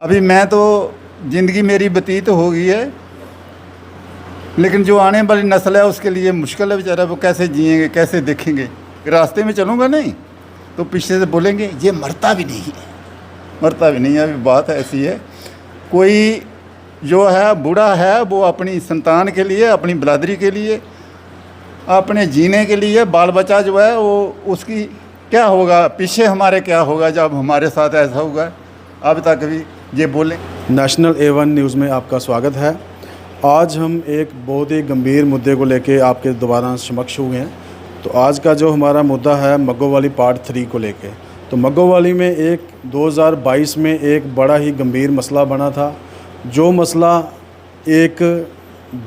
अभी मैं तो ज़िंदगी मेरी व्यतीत हो गई है, लेकिन जो आने वाली नस्ल है उसके लिए मुश्किल है बेचारा। वो कैसे जिएंगे, कैसे देखेंगे। रास्ते में चलूँगा नहीं तो पीछे से बोलेंगे ये मरता भी नहीं है, मरता भी नहीं है। अभी बात ऐसी है, कोई जो है बूढ़ा है वो अपनी संतान के लिए, अपनी बिरादरी के लिए, अपने जीने के लिए, बाल बच्चा जो है वो उसकी क्या होगा, पीछे हमारे क्या होगा जब हमारे साथ ऐसा होगा। अब तक भी ये बोलें। नेशनल A1 न्यूज़ में आपका स्वागत है। आज हम एक बहुत ही गंभीर मुद्दे को लेके आपके दोबारा समक्ष हुए हैं। तो आज का जो हमारा मुद्दा है मग्गोवाली पार्ट 3 को लेके। तो मग्गोवाली में 2022 में एक बड़ा ही गंभीर मसला बना था, जो मसला एक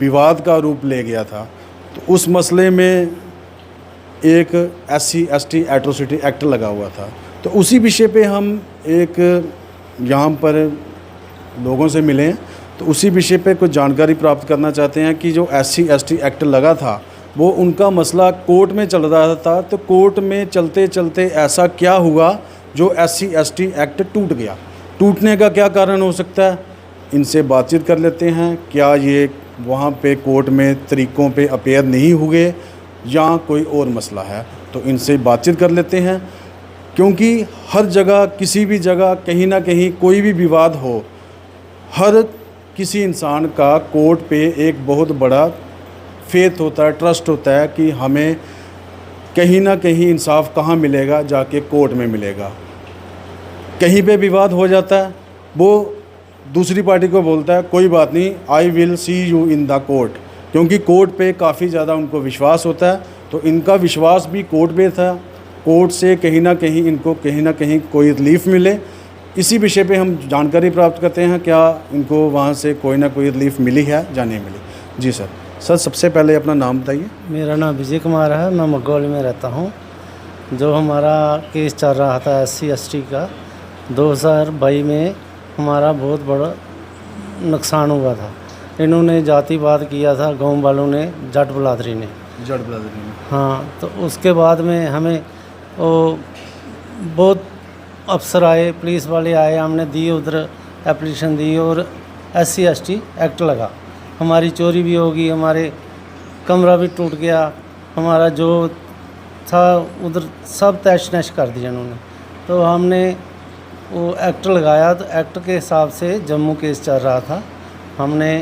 विवाद का रूप ले गया था। तो उस मसले में एक SC/ST एट्रोसिटी एक्ट लगा हुआ था। तो उसी विषय पे हम एक यहाँ पर लोगों से मिले हैं, तो उसी विषय पे कुछ जानकारी प्राप्त करना चाहते हैं कि जो SC/ST एक्ट लगा था वो उनका मसला कोर्ट में चल रहा था। तो कोर्ट में चलते चलते ऐसा क्या हुआ जो SC/ST एक्ट टूट गया, टूटने का क्या कारण हो सकता है, इनसे बातचीत कर लेते हैं। क्या ये वहाँ पे कोर्ट में तरीक़ों पे अपेयर नहीं हुए या कोई और मसला है, तो इनसे बातचीत कर लेते हैं। क्योंकि हर जगह, किसी भी जगह, कहीं ना कहीं कोई भी विवाद हो, हर किसी इंसान का कोर्ट पे एक बहुत बड़ा फेथ होता है, ट्रस्ट होता है कि हमें कहीं ना कहीं इंसाफ कहाँ मिलेगा, जाके कोर्ट में मिलेगा। कहीं पे विवाद हो जाता है, वो दूसरी पार्टी को बोलता है कोई बात नहीं, I will see you in the court, क्योंकि कोर्ट पे काफ़ी ज़्यादा उनको विश्वास होता है। तो इनका विश्वास भी कोर्ट पे था, कोर्ट से कहीं ना कहीं इनको कहीं ना कहीं कोई रिलीफ मिले। इसी विषय पे हम जानकारी प्राप्त करते हैं, क्या इनको वहाँ से कोई ना कोई रिलीफ मिली है या नहीं मिली। जी सर, सबसे पहले अपना नाम बताइए। मेरा नाम विजय कुमार है, मैं मग्गोवाली में रहता हूँ। जो हमारा केस चल रहा था SC/ST का, 2022 में हमारा बहुत बड़ा नुकसान हुआ था। इन्होंने जातिवाद किया था, गांव वालों ने, जट बिरादरी ने। हाँ, तो उसके बाद में हमें वो बहुत अफसर आए, पुलिस वाले आए, हमने दी, उधर एप्लीकेशन दी और SC/ST एक्ट लगा। हमारी चोरी भी होगी, हमारे कमरा भी टूट गया, हमारा जो था उधर सब तहस नहस कर दिया उन्होंने। तो हमने वो एक्ट लगाया, तो एक्ट के हिसाब से जम्मू केस चल रहा था। हमने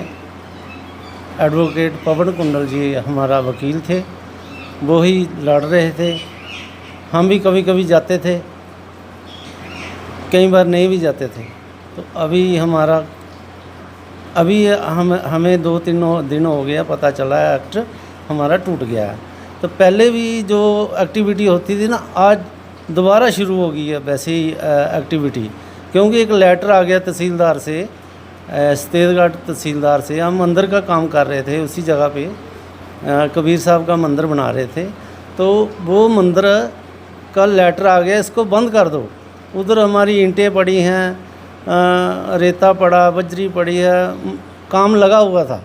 एडवोकेट पवन कुंडल जी हमारा वकील थे, वो ही लड़ रहे थे। हम भी कभी कभी जाते थे, कई बार नहीं भी जाते थे। तो अभी हमें 2-3 दिन हो गया, पता चला है एक्ट हमारा टूट गया है। तो पहले भी जो एक्टिविटी होती थी ना, आज दोबारा शुरू हो गई है वैसे ही एक्टिविटी। क्योंकि एक लेटर आ गया तहसीलदार से, सतेतगढ़ तहसीलदार से। हम मंदिर का काम कर रहे थे उसी जगह पे, कबीर साहब का मंदिर बना रहे थे। तो वो मंदिर का लेटर आ गया, इसको बंद कर दो। उधर हमारी ईंटें पड़ी हैं, रेता पड़ा, बजरी पड़ी है, काम लगा हुआ था।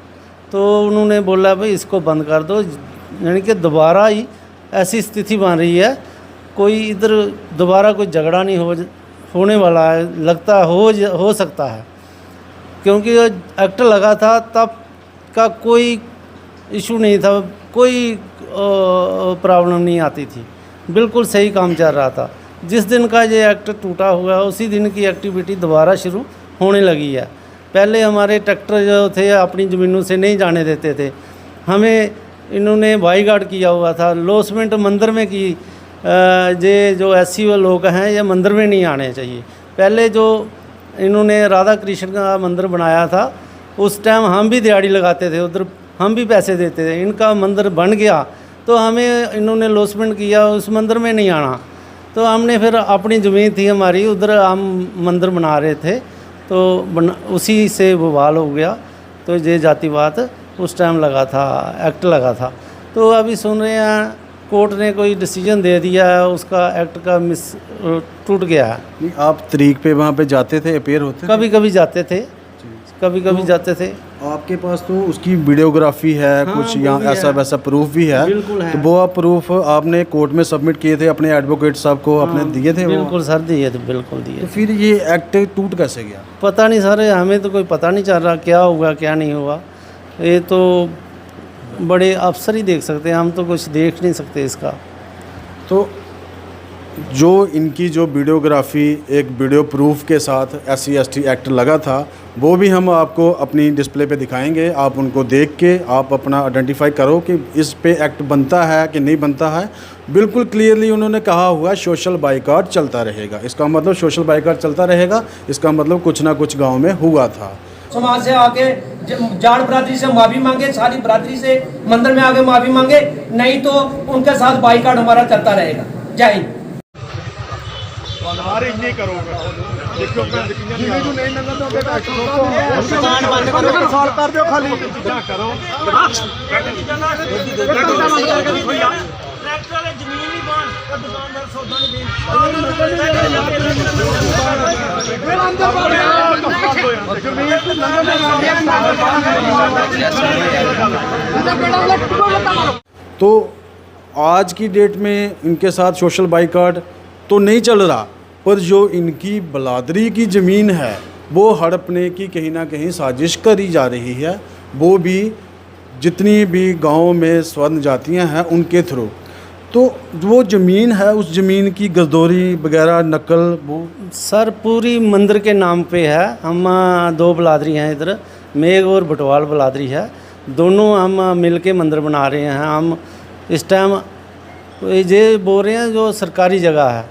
तो उन्होंने बोला भाई इसको बंद कर दो, यानी कि दोबारा ही ऐसी स्थिति बन रही है, कोई इधर दोबारा कोई झगड़ा नहीं होने वाला है, लगता हो सकता है। क्योंकि एक्ट लगा था तब का कोई इशू नहीं था, कोई प्रॉब्लम नहीं आती थी, बिल्कुल सही काम चल रहा था। जिस दिन का ये एक्ट टूटा हुआ है उसी दिन की एक्टिविटी दोबारा शुरू होने लगी है। पहले हमारे ट्रैक्टर जो थे अपनी ज़मीनों से नहीं जाने देते थे, हमें इन्होंने बाईगार्ड किया हुआ था। लॉसमेंट मंदिर में की, ये जो SC लोग हैं ये मंदिर में नहीं आने चाहिए। पहले जो इन्होंने राधा कृष्ण का मंदिर बनाया था, उस टाइम हम भी दिहाड़ी लगाते थे, उधर हम भी पैसे देते थे। इनका मंदिर बन गया तो हमें इन्होंने लॉसमेंट किया, उस मंदिर में नहीं आना। तो हमने फिर अपनी ज़मीन थी हमारी, उधर हम मंदिर बना रहे थे, तो उसी से बवाल हो गया। तो ये जातिवाद उस टाइम लगा था, एक्ट लगा था। तो अभी सुन रहे हैं कोर्ट ने कोई डिसीजन दे दिया है, उसका एक्ट का टूट गया है। नहीं, आप तरीक पे वहाँ पे जाते थे, अपेयर होते? कभी कभी जाते थे, कभी कभी जाते थे। आपके पास तो उसकी वीडियोग्राफी है, हाँ, कुछ वो यहाँ भी ऐसा है। वैसा प्रूफ भी है। बिल्कुल है। तो वो आप प्रूफ आपने कोर्ट में सबमिट किए थे अपने एडवोकेट साहब को, आपने दिए थे वो? बिल्कुल सर, दिए थे, बिल्कुल तो दिए। फिर ये एक्ट टूट कैसे गया? पता नहीं सर, हमें तो कोई पता नहीं चल रहा क्या हुआ क्या नहीं हुआ। ये तो बड़े अफसर ही देख सकते हैं, हम तो कुछ देख नहीं सकते इसका। तो जो इनकी जो वीडियोग्राफी एक वीडियो प्रूफ के साथ SC/ST एक्ट लगा था, वो भी हम आपको अपनी डिस्प्ले पे दिखाएंगे। आप उनको देख के आप अपना आइडेंटिफाई करो कि इस पे एक्ट बनता है कि नहीं बनता है। बिल्कुल क्लियरली उन्होंने कहा हुआ सोशल बाइकआउट चलता रहेगा। इसका मतलब सोशल बाइकआउट चलता रहेगा, इसका मतलब कुछ ना कुछ गाँव में हुआ था। समाज से आके जाट बरादरी से माफी मांगे, सारी बरादरी से मंदिर में आके माफी मांगे, नहीं तो उनके साथ बाइकाट हमारा चलता रहेगा। जय हिंद। तो आज की डेट में इनके साथ सोशल बाइकआउट तो नहीं चल रहा, पर जो इनकी बलादरी की ज़मीन है वो हड़पने की कहीं ना कहीं साजिश करी जा रही है। वो भी जितनी भी गाँव में स्वर्ण जातियाँ हैं उनके थ्रू। तो वो ज़मीन है, उस ज़मीन की गरदौरी वगैरह नकल वो सर पूरी मंदिर के नाम पे है। हम दो बलादरी हैं इधर, मेघ और बटवाल बलादरी है। दोनों हम मिल के मंदिर बना रहे हैं। हम इस टाइम ये बोल रहे हैं जो सरकारी जगह है,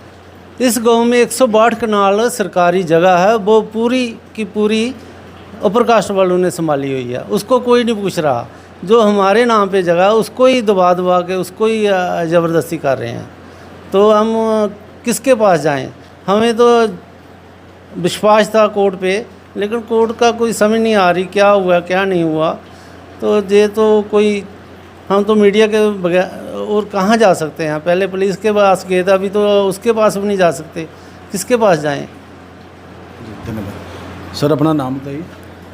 इस गांव में 162 कनाल सरकारी जगह है, वो पूरी की पूरी अपर कास्ट वालों ने संभाली हुई है। उसको कोई नहीं पूछ रहा। जो हमारे नाम पे जगह है उसको ही दबा दबा के उसको ही ज़बरदस्ती कर रहे हैं। तो हम किसके पास जाएं? हमें तो विश्वास था कोर्ट पे, लेकिन कोर्ट का कोई समझ नहीं आ रही क्या हुआ क्या नहीं हुआ। तो ये तो कोई, हम तो मीडिया के बगैर और कहाँ जा सकते हैं? पहले पुलिस के पास गए थे, अभी तो उसके पास भी नहीं जा सकते। किसके पास जाएं? धन्यवाद। सर अपना नाम बताइए।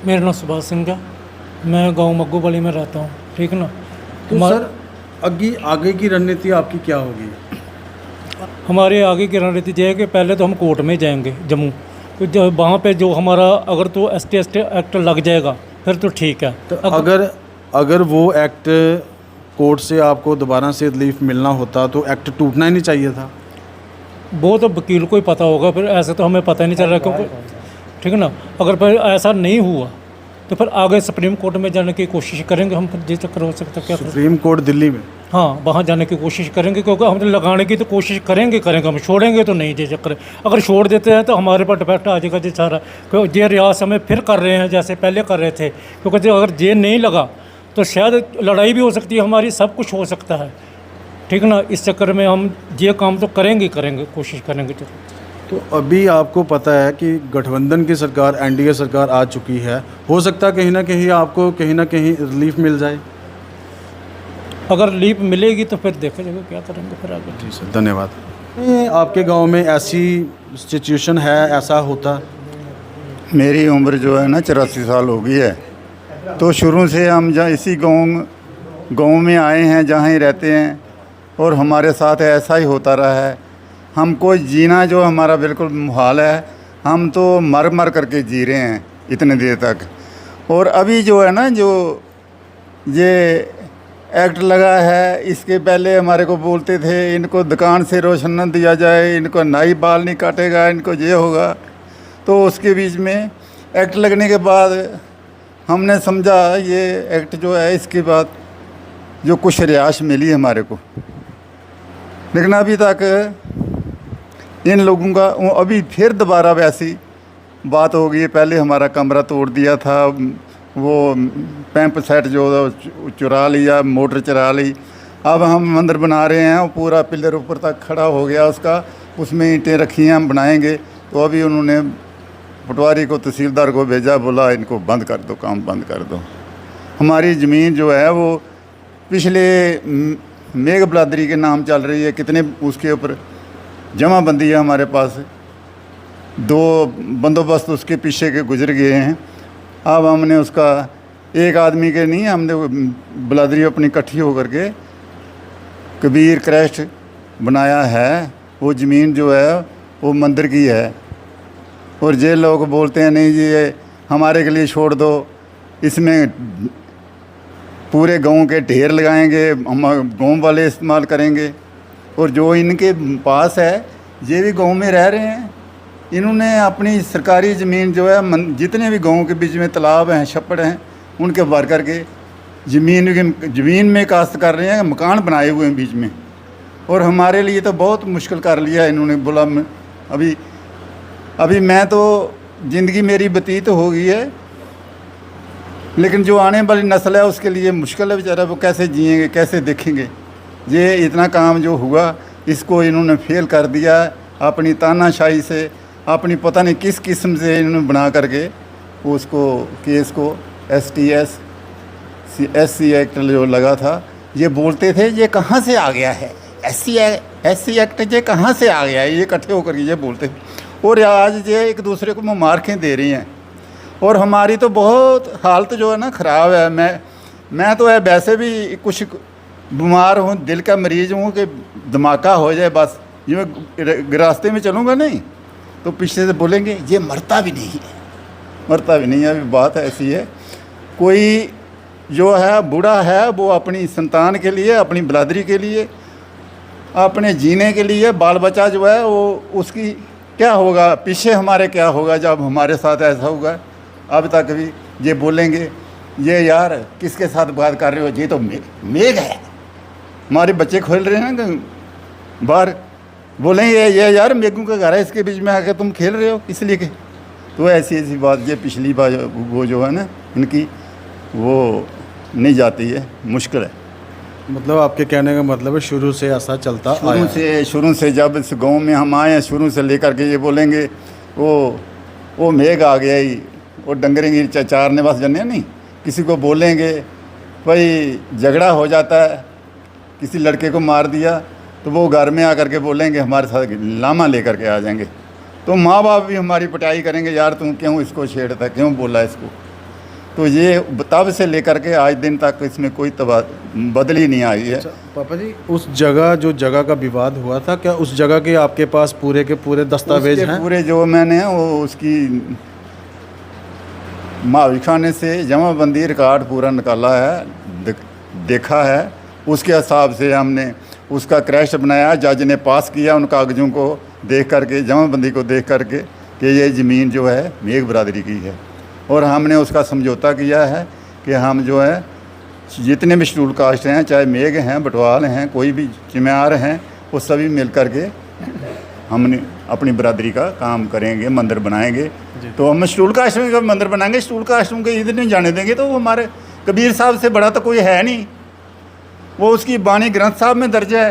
मेरा नाम सुभाष सिंह है, मैं गांव मग्गोवाली में रहता हूँ, ठीक ना। तो सर आगे की रणनीति आपकी क्या होगी? हमारे आगे की रणनीति ये है कि पहले तो हम कोर्ट में जाएंगे जम्मू, तो जब वहाँ पे जो हमारा अगर तो ST/ST एक्ट लग जाएगा फिर तो ठीक है। तो अगर वो एक्ट कोर्ट से आपको दोबारा से रिलीफ मिलना होता तो एक्ट टूटना ही नहीं चाहिए था। वो तो वकील को ही पता होगा, फिर ऐसे तो हमें पता ही नहीं चल रहा क्योंकि ठीक है ना। अगर फिर ऐसा नहीं हुआ तो फिर आगे सुप्रीम कोर्ट में जाने की कोशिश करेंगे हम, फिर जिस तक हो सकता क्या सुप्रीम कोर्ट दिल्ली में, हाँ वहाँ जाने की कोशिश करेंगे, क्योंकि हम लगाने की तो कोशिश करेंगे हम छोड़ेंगे तो नहीं। ये चक्कर अगर छोड़ देते हैं तो हमारे पर डिफेक्ट आ जाएगा जी सारा। क्योंकि ये रियाज हमें फिर कर रहे हैं जैसे पहले कर रहे थे, क्योंकि जो अगर ये नहीं लगा तो शायद लड़ाई भी हो सकती है हमारी, सब कुछ हो सकता है, ठीक ना। इस चक्कर में हम ये काम तो करेंगे कोशिश करेंगे। तो अभी आपको पता है कि गठबंधन की सरकार NDA सरकार आ चुकी है, हो सकता है कहीं ना कहीं आपको कहीं ना कहीं रिलीफ मिल जाए। अगर रिलीफ मिलेगी तो फिर देखा जाएगा क्या करेंगे फिर आगे। जी सर, धन्यवाद। आपके गांव में ऐसी सिचुएशन है, ऐसा होता? मेरी उम्र जो है ना 84 साल हो गई है। तो शुरू से हम जहाँ इसी गांव में आए हैं, जहाँ ही रहते हैं, और हमारे साथ ऐसा ही होता रहा है। हमको जीना जो हमारा बिल्कुल मुहाल है, हम तो मर करके जी रहे हैं इतने देर तक। और अभी जो है ना जो ये एक्ट लगा है, इसके पहले हमारे को बोलते थे इनको दुकान से रोशन न दिया जाए, इनको नाई बाल नहीं काटेगा, इनको ये होगा। तो उसके बीच में एक्ट लगने के बाद हमने समझा ये एक्ट जो है इसके बाद जो कुछ रिहाइश मिली हमारे को, लेकिन अभी तक इन लोगों का अभी फिर दोबारा वैसी बात हो गई है। पहले हमारा कमरा तोड़ दिया था, वो पैंप सेट जो चुरा लिया, मोटर चुरा ली। अब हम मंदिर बना रहे हैं, पूरा पिलर ऊपर तक खड़ा हो गया उसका, उसमें ईंटें रखी हैं, हम बनाएंगे। तो अभी उन्होंने पटवारी को, तहसीलदार को भेजा, बोला इनको बंद कर दो, काम बंद कर दो। हमारी ज़मीन जो है वो पिछले मेघ बलादरी के नाम चल रही है, कितने उसके ऊपर जमाबंदी है हमारे पास, 2 बंदोबस्त उसके पीछे के गुजर गए हैं। अब हमने उसका एक आदमी के नहीं, हमने बिरादरी अपनी इकट्ठी होकर के कबीर क्रस्ट बनाया है। वो ज़मीन जो है वो मंदिर की है, और ये लोग बोलते हैं नहीं जी ये हमारे के लिए छोड़ दो, इसमें पूरे गांव के ढेर लगाएंगे, हम गांव वाले इस्तेमाल करेंगे। और जो इनके पास है ये भी गांव में रह रहे हैं, इन्होंने अपनी सरकारी ज़मीन जो है जितने भी गांव के बीच में तालाब हैं, छप्पड़ हैं, उनके भर करके ज़मीन में काश्त कर रहे हैं, मकान बनाए हुए हैं बीच में। और हमारे लिए तो बहुत मुश्किल कर लिया इन्होंने। बोला अभी मैं तो ज़िंदगी मेरी व्यतीत हो गई है, लेकिन जो आने वाली नस्ल है उसके लिए मुश्किल है बेचारा, वो कैसे जिएंगे, कैसे देखेंगे। ये इतना काम जो हुआ इसको इन्होंने फेल कर दिया अपनी तानाशाही से, अपनी पता नहीं किस किस्म से इन्होंने बना करके उसको केस को SC एक्ट जो लगा था, ये बोलते थे ये कहाँ से आ गया है, SC एक्ट ये कहाँ से आ गया है, ये इकट्ठे होकर ये बोलते थे। और आज ये एक दूसरे को मुबारकें दे रही हैं। और हमारी तो बहुत हालत जो है ना ख़राब है। मैं तो है वैसे भी कुछ बीमार हूँ, दिल का मरीज़ हूँ कि धमाका हो जाए बस, ये रास्ते में चलूँगा नहीं तो पीछे से बोलेंगे ये मरता भी नहीं है, मरता भी नहीं है। अभी बात ऐसी है, कोई जो है बूढ़ा है वो अपनी संतान के लिए, अपनी बिरादरी के लिए, अपने जीने के लिए, बाल बच्चा जो है वो उसकी क्या होगा, पीछे हमारे क्या होगा जब हमारे साथ ऐसा होगा। अब तक भी ये बोलेंगे ये यार किसके साथ बात कर रहे हो, ये तो मेघ है। हमारे बच्चे खोल रहे हैं ना बाहर, बोलेंगे ये यार मेघों का घर है, इसके बीच में आकर तुम खेल रहे हो इसलिए के। तो ऐसी ऐसी बात ये पिछली बार वो जो है ना इनकी वो नहीं जाती है, मुश्किल है। मतलब आपके कहने का मतलब है शुरू से ऐसा चलता आया है। शुरू से जब इस गांव में हम आए हैं शुरू से लेकर के ये बोलेंगे वो मेघ आ गया ही, वो डंगरेंगी चारने बस जने नहीं, किसी को बोलेंगे भाई झगड़ा हो जाता है, किसी लड़के को मार दिया तो वो घर में आकर के बोलेंगे हमारे साथ लामा लेकर के आ जाएंगे। तो माँ बाप भी हमारी पिटाई करेंगे, यार तुम क्यों इसको छेड़ता, क्यों बोला इसको। तो ये तब से लेकर के आज दिन तक इसमें कोई बदली नहीं आई है। अच्छा, पापा जी उस जगह का विवाद हुआ था, क्या उस जगह के आपके पास पूरे के पूरे दस्तावेज हैं? पूरे जो मैंने वो उसकी महाविखाने से जमाबंदी रिकॉर्ड पूरा निकाला है, देखा है, उसके हिसाब से हमने उसका क्रैश बनाया। जज ने पास किया उन कागज़ों को देख करके, जमाबंदी को देख करके कि ये ज़मीन जो है मेघ बरादरी की है। और हमने उसका समझौता किया है कि हम जो है जितने भी शेड्यूल कास्ट हैं, चाहे मेघ हैं, बटवाल हैं, कोई भी चिम्यार हैं, वो सभी मिल करके हमने अपनी बरादरी का काम करेंगे, मंदिर बनाएंगे। तो हम शेड्यूल कास्ट में जब मंदिर बनाएंगे, शेड्यूल कास्ट के इधर नहीं जाने देंगे। तो वो हमारे कबीर साहब से बड़ा तो कोई है नहीं, वो उसकी बानी ग्रंथ साहब में दर्ज है,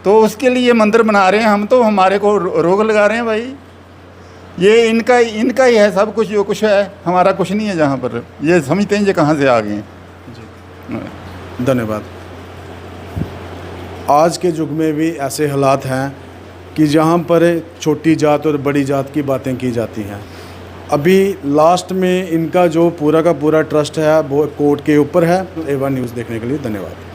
तो उसके लिए मंदिर बना रहे हैं हम, तो हमारे को रोक लगा रहे हैं भाई। ये इनका ही है सब कुछ, जो कुछ है हमारा कुछ नहीं है। जहाँ पर ये समझते हैं ये कहाँ से आ गए हैं। धन्यवाद। आज के युग में भी ऐसे हालात हैं कि जहाँ पर छोटी जात और बड़ी जात की बातें की जाती हैं। अभी लास्ट में इनका जो पूरा का पूरा ट्रस्ट है वो कोर्ट के ऊपर है। A1 न्यूज़ देखने के लिए धन्यवाद।